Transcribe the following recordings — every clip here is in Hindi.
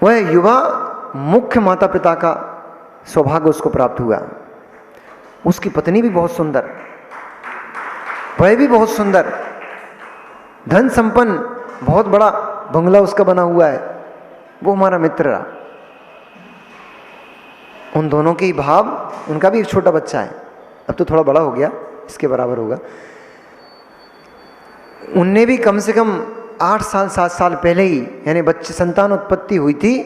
वह युवा मुख्य माता पिता का सौभाग्य उसको प्राप्त हुआ। उसकी पत्नी भी बहुत सुंदर, वह भी बहुत सुंदर, धन संपन्न, बहुत बड़ा बंगला उसका बना हुआ है। वो हमारा मित्र रहा। उन दोनों के भाव, उनका भी एक छोटा बच्चा है, अब तो थोड़ा बड़ा हो गया, इसके बराबर होगा। उनने भी कम से कम 8 साल 7 साल पहले ही, यानी बच्चे संतान उत्पत्ति हुई थी,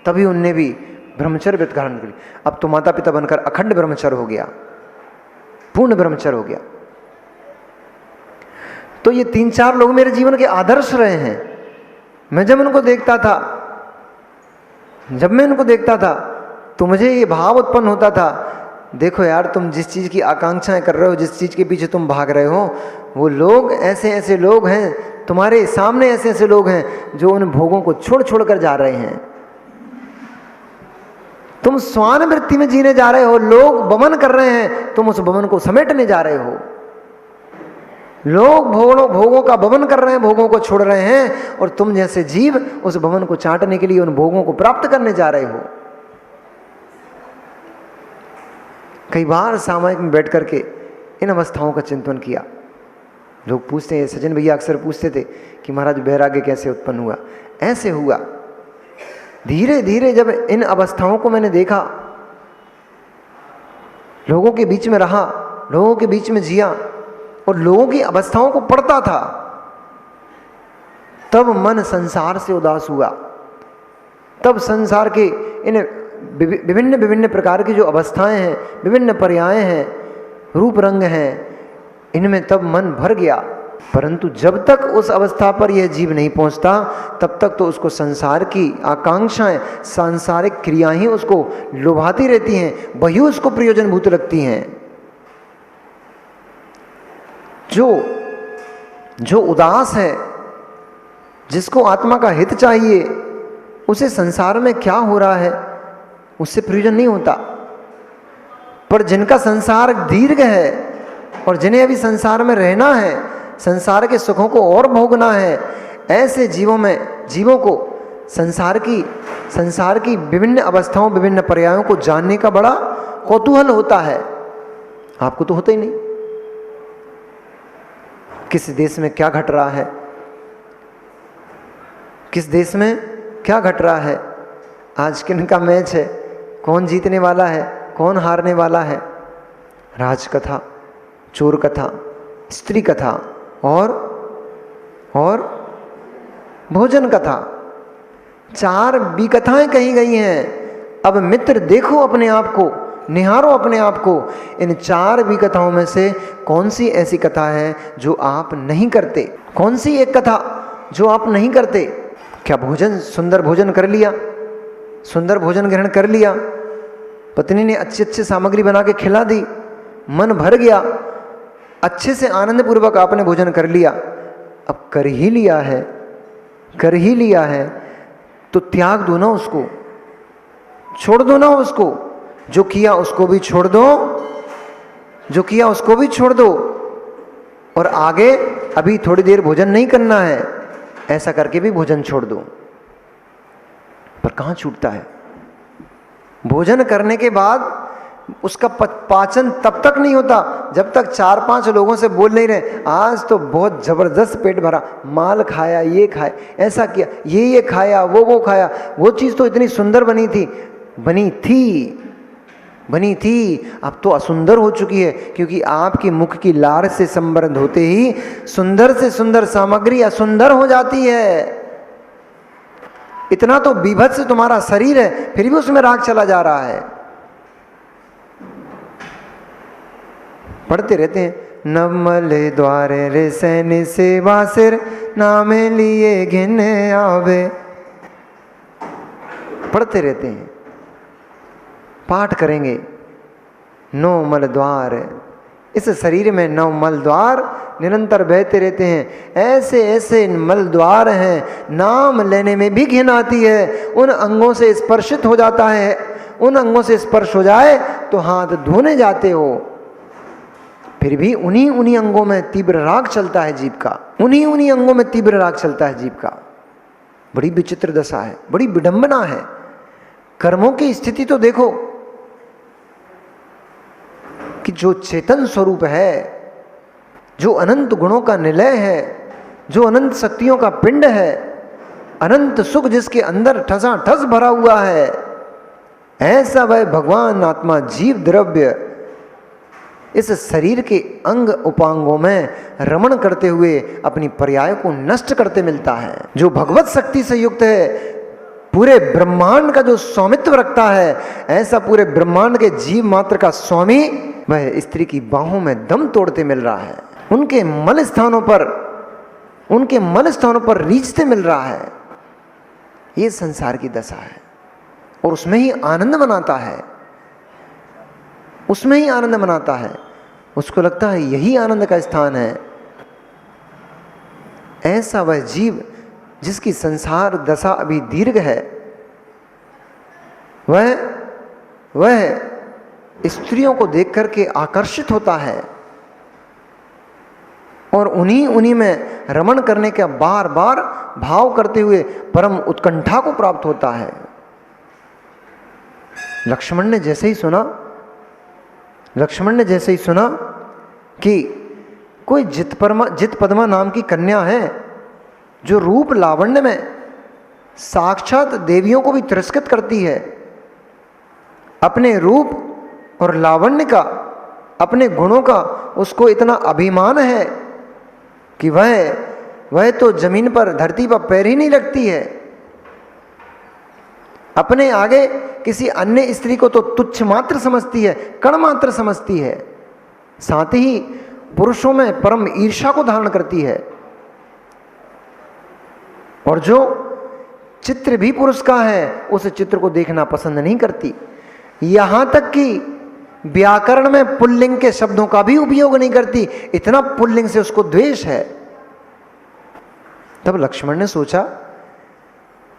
तभी उनने भी ब्रह्मचर्य व्रत धारण कर। अब तो माता पिता बनकर अखंड ब्रह्मचर्य हो गया, पूर्ण ब्रह्मचर्य हो गया। तो ये 3-4 लोग मेरे जीवन के आदर्श रहे हैं। मैं जब उनको देखता था, तो मुझे ये भाव उत्पन्न होता था, देखो यार, तुम जिस चीज़ की आकांक्षाएं कर रहे हो, जिस चीज़ के पीछे तुम भाग रहे हो, वो लोग ऐसे ऐसे लोग हैं, तुम्हारे सामने ऐसे ऐसे लोग हैं जो उन भोगों को छोड़ छोड़ कर जा रहे हैं। तुम स्वान वृत्ति में जीने जा रहे हो, लोग बमन कर रहे हैं, तुम उस बमन को समेटने जा रहे हो। लोग भोगों का बमन कर रहे हैं, भोगों को छोड़ रहे हैं, और तुम जैसे जीव उस बमन को चाटने के लिए उन भोगों को प्राप्त करने जा रहे हो। कई बार सामायिक में बैठ करके इन अवस्थाओं का चिंतन किया। लोग पूछते हैं, सज्जन भैया अक्सर पूछते थे कि महाराज वैराग्य कैसे उत्पन्न हुआ। ऐसे हुआ, धीरे धीरे जब इन अवस्थाओं को मैंने देखा, लोगों के बीच में रहा, लोगों के बीच में जिया और लोगों की अवस्थाओं को पढ़ता था, तब मन संसार से उदास हुआ। तब संसार के इन विभिन्न विभिन्न प्रकार की जो अवस्थाएं हैं, विभिन्न पर्याय हैं, रूप रंग हैं, इनमें तब मन भर गया। परंतु जब तक उस अवस्था पर यह जीव नहीं पहुंचता, तब तक तो उसको संसार की आकांक्षाएं, सांसारिक क्रियाएं ही उसको लुभाती रहती हैं, वही उसको प्रयोजनभूत लगती हैं। जो उदास है, जिसको आत्मा का हित चाहिए, उसे संसार में क्या हो रहा है उससे प्रयोजन नहीं होता। पर जिनका संसार दीर्घ है और जिन्हें अभी संसार में रहना है, संसार के सुखों को और भोगना है, ऐसे जीवों को संसार की विभिन्न अवस्थाओं, विभिन्न पर्यायों को जानने का बड़ा कौतूहल होता है। आपको तो होता ही नहीं। किस देश में क्या घट रहा है, किस देश में क्या घट रहा है, आज किन का मैच है, कौन जीतने वाला है, कौन हारने वाला है। राजकथा, चोर कथा, स्त्री कथा और भोजन कथा, 4 विकथाएं कही गई हैं। अब मित्र देखो अपने आप को, निहारो अपने आप को, इन 4 विकथाओं में से कौन सी ऐसी कथा है जो आप नहीं करते? कौन सी एक कथा जो आप नहीं करते? क्या सुंदर भोजन कर लिया, सुंदर भोजन ग्रहण कर लिया, पत्नी ने अच्छी अच्छी सामग्री बना के खिला दी, मन भर गया, अच्छे से आनंद पूर्वक आपने भोजन कर लिया। अब कर ही लिया है तो त्याग दो ना उसको, छोड़ दो ना उसको। जो किया उसको भी छोड़ दो, और आगे अभी थोड़ी देर भोजन नहीं करना है, ऐसा करके भी भोजन छोड़ दो। पर कहाँ छूटता है? भोजन करने के बाद उसका पाचन तब तक नहीं होता जब तक 4-5 लोगों से बोल नहीं रहे, आज तो बहुत जबरदस्त पेट भरा, माल खाया, ये खाया, ऐसा किया, ये खाया, वो खाया, वो चीज़ तो इतनी सुंदर बनी थी, अब तो असुंदर हो चुकी है, क्योंकि आपकी मुख की लार से संबद्ध होते ही सुंदर से सुंदर सामग्री असुंदर हो जाती है। इतना तो बीभत्स तुम्हारा शरीर है, फिर भी उसमें राग चला जा रहा है। पढ़ते रहते हैं, नमले द्वारे रे सैन्य सेवा सिर, नामे लिए घिन आवे। पढ़ते रहते हैं, पाठ करेंगे। 9 मल द्वार, इस शरीर में 9 मल द्वार निरंतर बहते रहते हैं। ऐसे ऐसे मल द्वार हैं, नाम लेने में भी घिन आती है। उन अंगों से स्पर्शित हो जाता है, उन अंगों से स्पर्श हो जाए तो हाथ धोने जाते हो, फिर भी उन्हीं अंगों में तीव्र राग चलता है जीव का, उन्हीं अंगों में तीव्र राग चलता है जीव का। बड़ी विचित्र दशा है, बड़ी विडंबना है। कर्मों की स्थिति तो देखो कि जो चेतन स्वरूप है, जो अनंत गुणों का निलय है, जो अनंत शक्तियों का पिंड है, अनंत सुख जिसके अंदर ठसाठस भरा हुआ है, ऐसा वह भगवान आत्मा जीव द्रव्य इस शरीर के अंग उपांगों में रमण करते हुए अपनी पर्याय को नष्ट करते मिलता है। जो भगवत शक्ति से युक्त है, पूरे ब्रह्मांड का जो स्वामित्व रखता है, ऐसा पूरे ब्रह्मांड के जीव मात्र का स्वामी वह स्त्री की बाहों में दम तोड़ते मिल रहा है, उनके मल स्थानों पर रीझते मिल रहा है। ये संसार की दशा है और उसमें ही आनंद मनाता है, उसमें ही आनंद मनाता है। उसको लगता है यही आनंद का स्थान है। ऐसा वह जीव जिसकी संसार दशा अभी दीर्घ है, वह स्त्रियों को देख करके आकर्षित होता है और उन्हीं में रमण करने का बार बार भाव करते हुए परम उत्कंठा को प्राप्त होता है। लक्ष्मण ने जैसे ही सुना कि कोई जितपद्मा नाम की कन्या है जो रूप लावण्य में साक्षात देवियों को भी तिरस्कृत करती है, अपने रूप और लावण्य का, अपने गुणों का उसको इतना अभिमान है कि वह तो जमीन पर, धरती पर पैर ही नहीं रखती है। अपने आगे किसी अन्य स्त्री को तो तुच्छ मात्र समझती है, कण मात्र समझती है, साथ ही पुरुषों में परम ईर्ष्या को धारण करती है। और जो चित्र भी पुरुष का है, उस चित्र को देखना पसंद नहीं करती। यहां तक कि व्याकरण में पुल्लिंग के शब्दों का भी उपयोग नहीं करती, इतना पुल्लिंग से उसको द्वेष है। तब लक्ष्मण ने सोचा,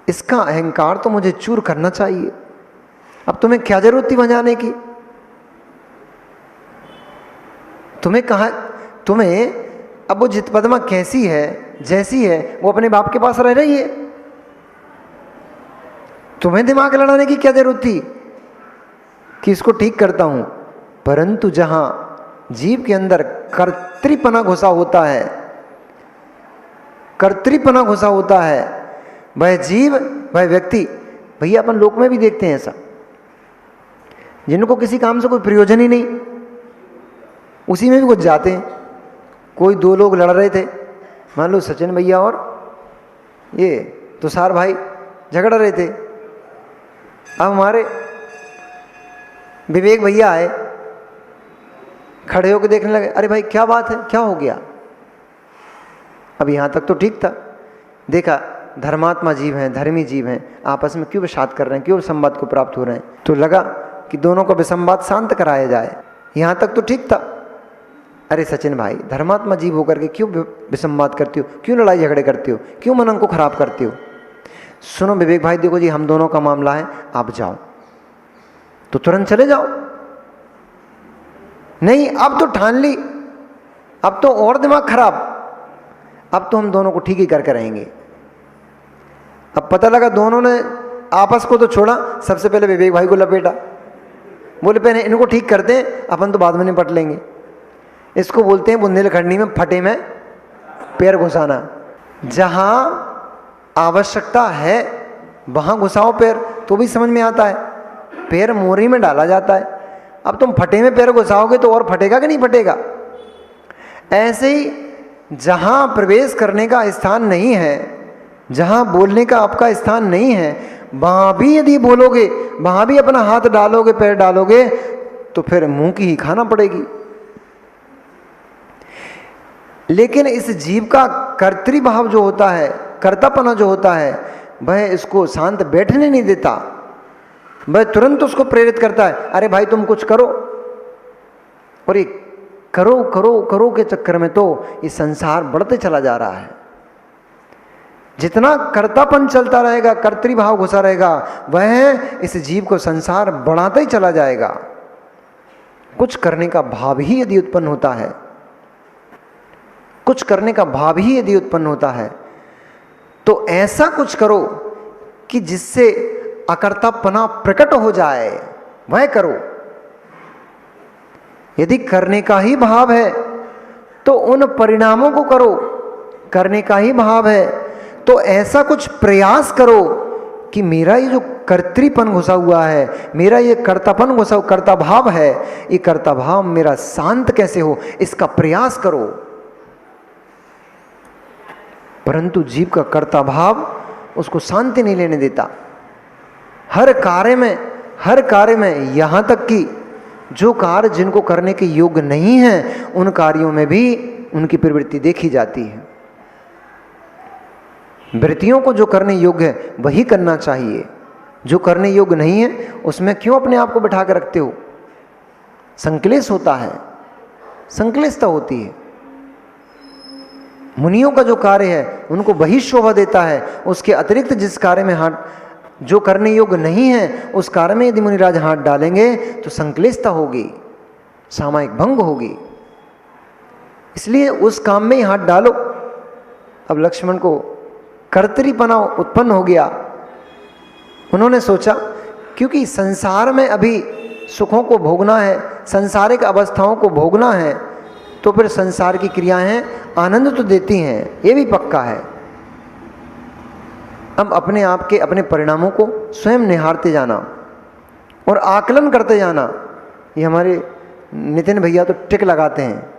इसका अहंकार तो मुझे चूर करना चाहिए। अब तुम्हें क्या जरूरत थी वहां जाने की? तुम्हें अब वो जितपद्मा कैसी है, जैसी है, वो अपने बाप के पास रह रही है। तुम्हें दिमाग लड़ाने की क्या जरूरत थी कि इसको ठीक करता हूं? परंतु जहां जीव के अंदर कर्तृपना घुसा होता है, वह जीव, वह व्यक्ति, भैया अपन लोक में भी देखते हैं ऐसा, जिनको किसी काम से कोई प्रयोजन ही नहीं, उसी में भी कुछ जाते हैं। कोई दो लोग लड़ रहे थे, मान लो सचिन भैया और ये तुषार भाई झगड़ रहे थे। अब हमारे विवेक भैया आए, खड़े होकर देखने लगे, अरे भाई क्या बात है, क्या हो गया? अब यहाँ तक तो ठीक था, देखा धर्मात्मा जीव हैं, धर्मी जीव हैं, आपस में क्यों विषाद कर रहे हैं, क्यों संवाद को प्राप्त हो रहे हैं? तो लगा कि दोनों को विसंवाद शांत कराया जाए। यहाँ तक तो ठीक था। अरे सचिन भाई, धर्मात्मा जीव होकर के क्यों विसंवाद करती हो, क्यों लड़ाई झगड़े करती हो, क्यों मन को खराब करती हो? सुनो विवेक भाई, देखो जी हम दोनों का मामला है, आप जाओ। तो तुरंत चले जाओ? नहीं, अब तो ठान ली, अब तो और दिमाग खराब, अब तो हम दोनों को ठीक ही करके रहेंगे। अब पता लगा दोनों ने आपस को तो छोड़ा, सबसे पहले विवेक भाई को लपेटा, बोले पहले इनको ठीक करते हैं, अपन तो बाद में निपट लेंगे। इसको बोलते हैं बुंदेलखंडी में फटे में पैर घुसाना। जहां आवश्यकता है वहां घुसाओ पैर, तो भी समझ में आता है, पैर मोरी में डाला जाता है। अब तुम फटे में पैर घुसाओगे तो और फटेगा कि नहीं फटेगा? ऐसे ही जहां प्रवेश करने का स्थान नहीं है, जहां बोलने का आपका स्थान नहीं है, वहां भी यदि बोलोगे, वहां भी अपना हाथ डालोगे, पैर डालोगे, तो फिर मुंह की ही खाना पड़ेगी। लेकिन इस जीव का कर्तृभाव जो होता है, कर्तापना जो होता है, वह इसको शांत बैठने नहीं देता। वह तुरंत उसको प्रेरित करता है, अरे भाई तुम कुछ करो। और ये करो करो करो के चक्कर में तो ये संसार बढ़ते चला जा रहा है। जितना कर्तापन चलता रहेगा, कर्तृभाव घुसा रहेगा, वह इस जीव को संसार बढ़ाता ही चला जाएगा। कुछ करने का भाव ही यदि उत्पन्न होता है, तो तो ऐसा कुछ करो कि जिससे अकर्तापना प्रकट हो जाए, वह करो। यदि करने का ही भाव है तो उन परिणामों को करो। करने का ही भाव है तो ऐसा कुछ प्रयास करो कि मेरा ये जो कर्तृपन घुसा हुआ है, मेरा ये कर्तापन घुसा, कर्ता भाव है, ये कर्ता भाव मेरा शांत कैसे हो, इसका प्रयास करो। परंतु जीव का कर्ता भाव उसको शांति नहीं लेने देता। हर कार्य में, यहां तक कि जो कार्य जिनको करने के योग्य नहीं है, उन कार्यों में भी उनकी प्रवृत्ति देखी जाती है। वृत्तियों को जो करने योग्य है वही करना चाहिए, जो करने योग्य नहीं है उसमें क्यों अपने आप को बिठा कर रखते हो? संक्लेश होता है, संक्लिष्टता होती है। मुनियों का जो कार्य है उनको वही शोभा देता है, उसके अतिरिक्त जिस कार्य में हाथ, जो करने योग्य नहीं है उस कार्य में यदि मुनिराज हाथ डालेंगे तो संक्लिष्टता होगी, सामायिक भंग होगी। इसलिए उस काम में ही हाथ डालो। अब लक्ष्मण को कर्तृपना उत्पन्न हो गया। उन्होंने सोचा क्योंकि संसार में अभी सुखों को भोगना है, सांसारिक अवस्थाओं को भोगना है, तो फिर संसार की क्रियाएं आनंद तो देती हैं, ये भी पक्का है। अब अपने आप के अपने परिणामों को स्वयं निहारते जाना और आकलन करते जाना। ये हमारे नितिन भैया तो टिक लगाते हैं,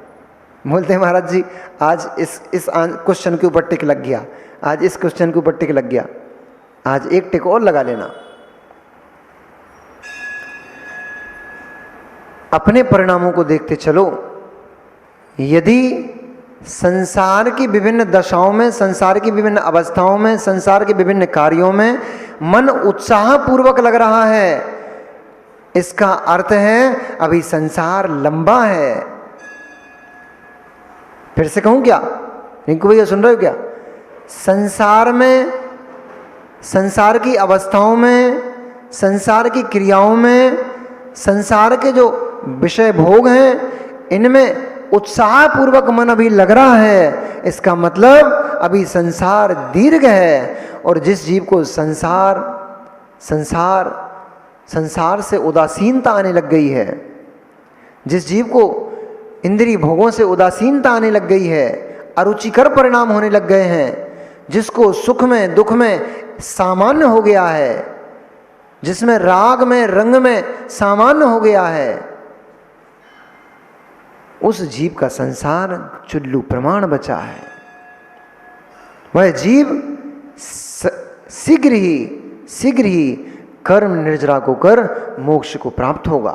बोलते हैं महाराज जी आज इस क्वेश्चन के ऊपर टिक लग गया, आज इस क्वेश्चन के ऊपर टिक लग गया, आज एक टिक और लगा लेना। अपने परिणामों को देखते चलो। यदि संसार की विभिन्न दशाओं में, संसार की विभिन्न अवस्थाओं में, संसार के विभिन्न कार्यों में मन उत्साह पूर्वक लग रहा है, इसका अर्थ है अभी संसार लंबा है। फिर से कहूं क्या? रिंकू भैया सुन रहे हो क्या? संसार में, संसार की अवस्थाओं में, संसार की क्रियाओं में, संसार के जो विषय भोग हैं, इनमें उत्साह पूर्वक मन अभी लग रहा है। इसका मतलब अभी संसार दीर्घ है। और जिस जीव को संसार से उदासीनता आने लग गई है, जिस जीव को इंद्रिय भोगों से उदासीनता आने लग गई है, अरुचिकर परिणाम होने लग गए हैं, जिसको सुख में दुख में सामान्य हो गया है, जिसमें राग में रंग में सामान्य हो गया है, उस जीव का संसार चुल्लू प्रमाण बचा है। वह जीव शीघ्र ही कर्म निर्जरा को कर मोक्ष को प्राप्त होगा।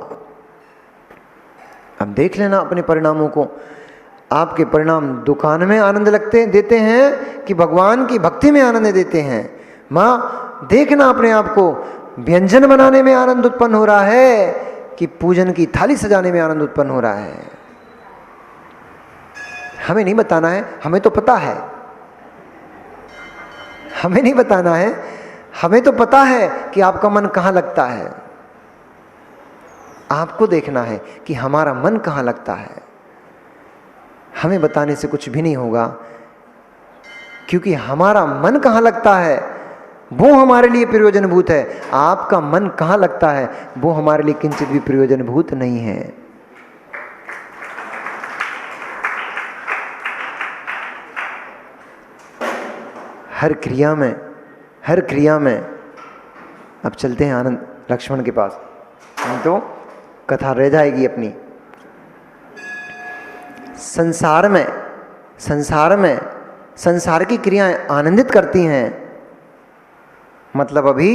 अब देख लेना अपने परिणामों को। आपके परिणाम दुकान में आनंद देते हैं कि भगवान की भक्ति में आनंद देते हैं? माँ देखना अपने आप को, व्यंजन बनाने में आनंद उत्पन्न हो रहा है कि पूजन की थाली सजाने में आनंद उत्पन्न हो रहा है? हमें नहीं बताना है, हमें तो पता है। हमें नहीं बताना है, हमें तो पता है कि आपका मन कहाँ लगता है। आपको देखना है कि हमारा मन कहाँ लगता है। हमें बताने से कुछ भी नहीं होगा, क्योंकि हमारा मन कहाँ लगता है वो हमारे लिए प्रयोजनभूत है। आपका मन कहाँ लगता है वो हमारे लिए किंचित भी प्रयोजनभूत नहीं है। हर क्रिया में अब चलते हैं आनंद लक्ष्मण के पास, नहीं तो कथा रह जाएगी अपनी। संसार में संसार की क्रियाएं आनंदित करती हैं, मतलब अभी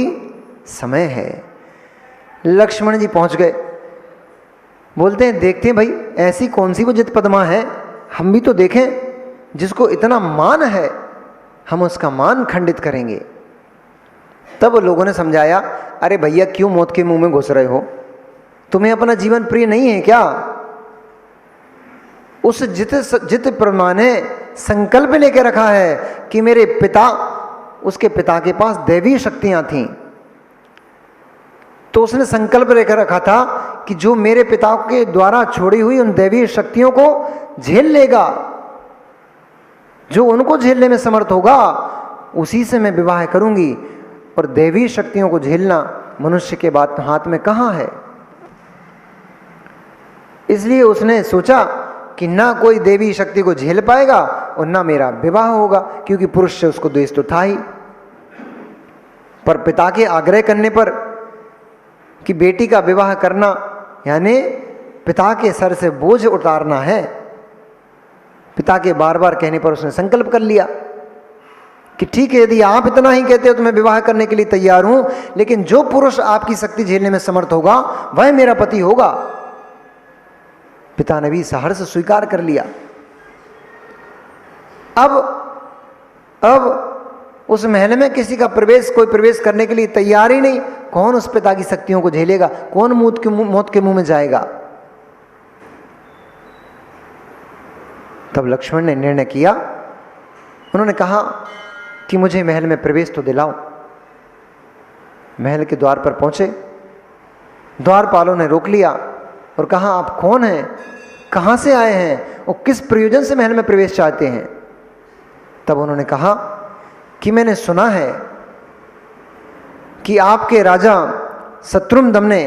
समय है। लक्ष्मण जी पहुंच गए, बोलते हैं देखते हैं भाई ऐसी कौन सी वो जित पद्मा है, हम भी तो देखें। जिसको इतना मान है हम उसका मान खंडित करेंगे। तब लोगों ने समझाया, अरे भैया क्यों मौत के मुंह में घुस रहे हो? तुम्हें अपना जीवन प्रिय नहीं है क्या? उस जित ब्रह्मा ने संकल्प लेके रखा है कि मेरे पिता, उसके पिता के पास दैवीय शक्तियां थीं, तो उसने संकल्प लेकर रखा था कि जो मेरे पिता के द्वारा छोड़ी हुई उन दैवीय शक्तियों को झेल लेगा, जो उनको झेलने में समर्थ होगा, उसी से मैं विवाह करूंगी, और दैवी शक्तियों को झेलना मनुष्य के बात हाथ में कहाँ है। इसलिए उसने सोचा कि ना कोई देवी शक्ति को झेल पाएगा और ना मेरा विवाह होगा, क्योंकि पुरुष से उसको द्वेष तो था ही। पर पिता के आग्रह करने पर कि बेटी का विवाह करना यानी पिता के सर से बोझ उतारना है, पिता के बार बार कहने पर उसने संकल्प कर लिया कि ठीक है, यदि आप इतना ही कहते हो तो मैं विवाह करने के लिए तैयार हूं, लेकिन जो पुरुष आपकी शक्ति झेलने में समर्थ होगा वह मेरा पति होगा। पिता ने भी सहर्ष स्वीकार कर लिया। अब उस महल में किसी का कोई प्रवेश करने के लिए तैयार ही नहीं। कौन उस पिता की शक्तियों को झेलेगा? कौन मौत के मुंह में जाएगा? तब लक्ष्मण ने निर्णय किया, उन्होंने कहा कि मुझे महल में प्रवेश तो दिलाओ। महल के द्वार पर पहुंचे, द्वारपालों ने रोक लिया और कहा, आप कौन हैं, कहां से आए हैं और किस प्रयोजन से महल में प्रवेश चाहते हैं? तब उन्होंने कहा कि मैंने सुना है कि आपके राजा शत्रुंधम ने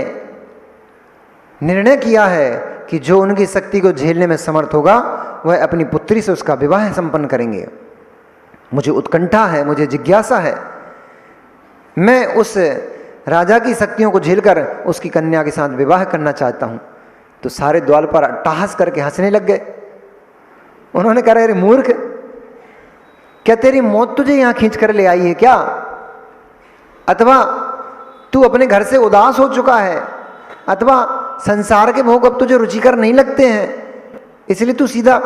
निर्णय किया है कि जो उनकी शक्ति को झेलने में समर्थ होगा वह अपनी पुत्री से उसका विवाह संपन्न करेंगे। मुझे उत्कंठा है, मुझे जिज्ञासा है, मैं उस राजा की शक्तियों को झेलकर उसकी कन्या के साथ विवाह करना चाहता हूं। तो सारे द्वार पर अट्टहास करके हंसने लग गए। उन्होंने कहा, अरे मूर्ख, क्या तेरी मौत तुझे यहां खींच कर ले आई है क्या? अथवा तू अपने घर से उदास हो चुका है, अथवा संसार के भोग अब तुझे रुचिकर नहीं लगते हैं, इसलिए तू सीधा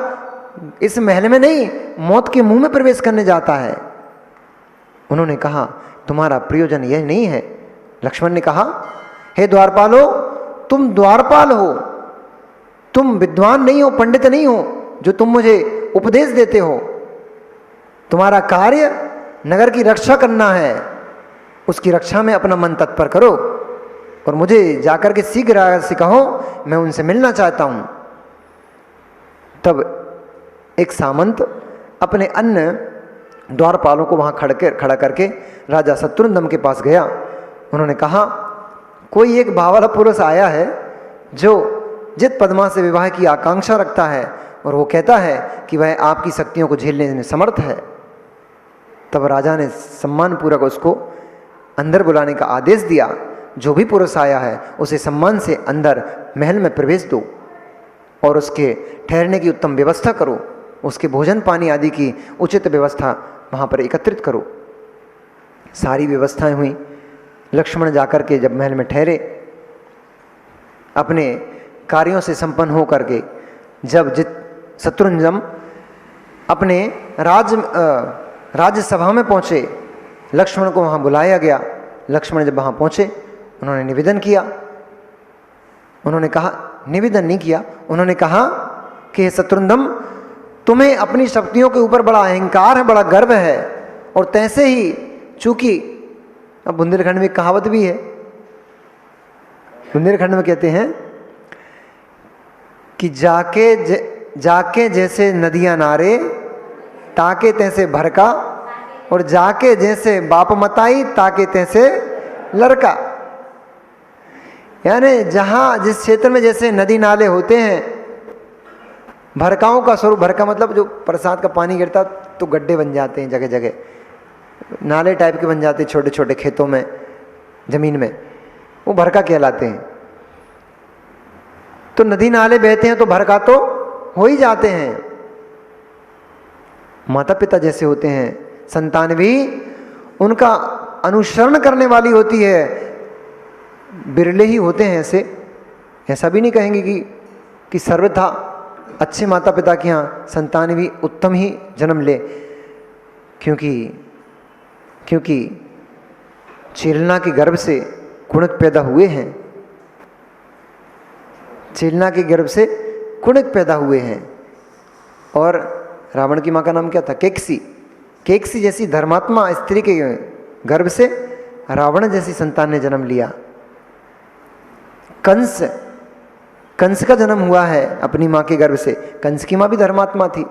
इस महल में नहीं मौत के मुंह में प्रवेश करने जाता है। उन्होंने कहा, तुम्हारा प्रयोजन यह नहीं है। लक्ष्मण ने कहा, हे द्वारपालो, तुम द्वारपाल हो, तुम विद्वान नहीं हो, पंडित नहीं हो जो तुम मुझे उपदेश देते हो। तुम्हारा कार्य नगर की रक्षा करना है, उसकी रक्षा में अपना मन तत्पर करो और मुझे जाकर के शीघ्र से कहो, मैं उनसे मिलना चाहता हूं। तब एक सामंत अपने अन्य द्वारपालों को वहां खड़ा करके राजा शत्रुंधम के पास गया। उन्होंने कहा, कोई एक बावला पुरुष आया है जो जित पद्मा से विवाह की आकांक्षा रखता है और वो कहता है कि वह आपकी शक्तियों को झेलने में समर्थ है। तब राजा ने सम्मान पूर्वक उसको अंदर बुलाने का आदेश दिया। जो भी पुरुष आया है उसे सम्मान से अंदर महल में प्रवेश दो और उसके ठहरने की उत्तम व्यवस्था करो, उसके भोजन पानी आदि की उचित व्यवस्था वहाँ पर एकत्रित करो। सारी व्यवस्थाएं हुई। लक्ष्मण जाकर के जब महल में ठहरे, अपने कार्यों से संपन्न हो करके जब शत्रुंजम अपने राज्यसभा में पहुँचे, लक्ष्मण को वहाँ बुलाया गया। लक्ष्मण जब वहाँ पहुँचे, उन्होंने निवेदन किया। उन्होंने कहा, निवेदन नहीं किया, उन्होंने कहा कि शत्रुंधम, तुम्हें अपनी शक्तियों के ऊपर बड़ा अहंकार है, बड़ा गर्व है, और तैसे ही चूंकि अब बुंदेलखंड में कहावत भी है, बुंदेलखंड में कहते हैं कि जाके जैसे नदियां नारे, ताके तैसे भरका, और जाके जैसे बाप मताई, ताके तैसे लड़का। यानी जहां जिस क्षेत्र में जैसे नदी नाले होते हैं, भरकाओं का स्वरूप, भरका मतलब जो बरसात का पानी गिरता तो गड्ढे बन जाते हैं, जगह जगह नाले टाइप के बन जाते हैं छोटे छोटे खेतों में, जमीन में, वो भरका कहलाते हैं। तो नदी नाले बहते हैं तो भरका तो हो ही जाते हैं। माता पिता जैसे होते हैं, संतान भी उनका अनुसरण करने वाली होती है। बिरले ही होते हैं ऐसा भी नहीं कहेंगे कि सर्वथा अच्छे माता पिता के यहाँ संतान भी उत्तम ही जन्म ले, क्योंकि चेलना के गर्भ से कुणक पैदा हुए हैं। चेलना के गर्भ से कुणक पैदा हुए हैं। और रावण की माँ का नाम क्या था? केकसी जैसी धर्मात्मा स्त्री के गर्भ से रावण जैसी संतान ने जन्म लिया। कंस का जन्म हुआ है अपनी माँ के गर्भ से। कंस की माँ भी धर्मात्मा थी।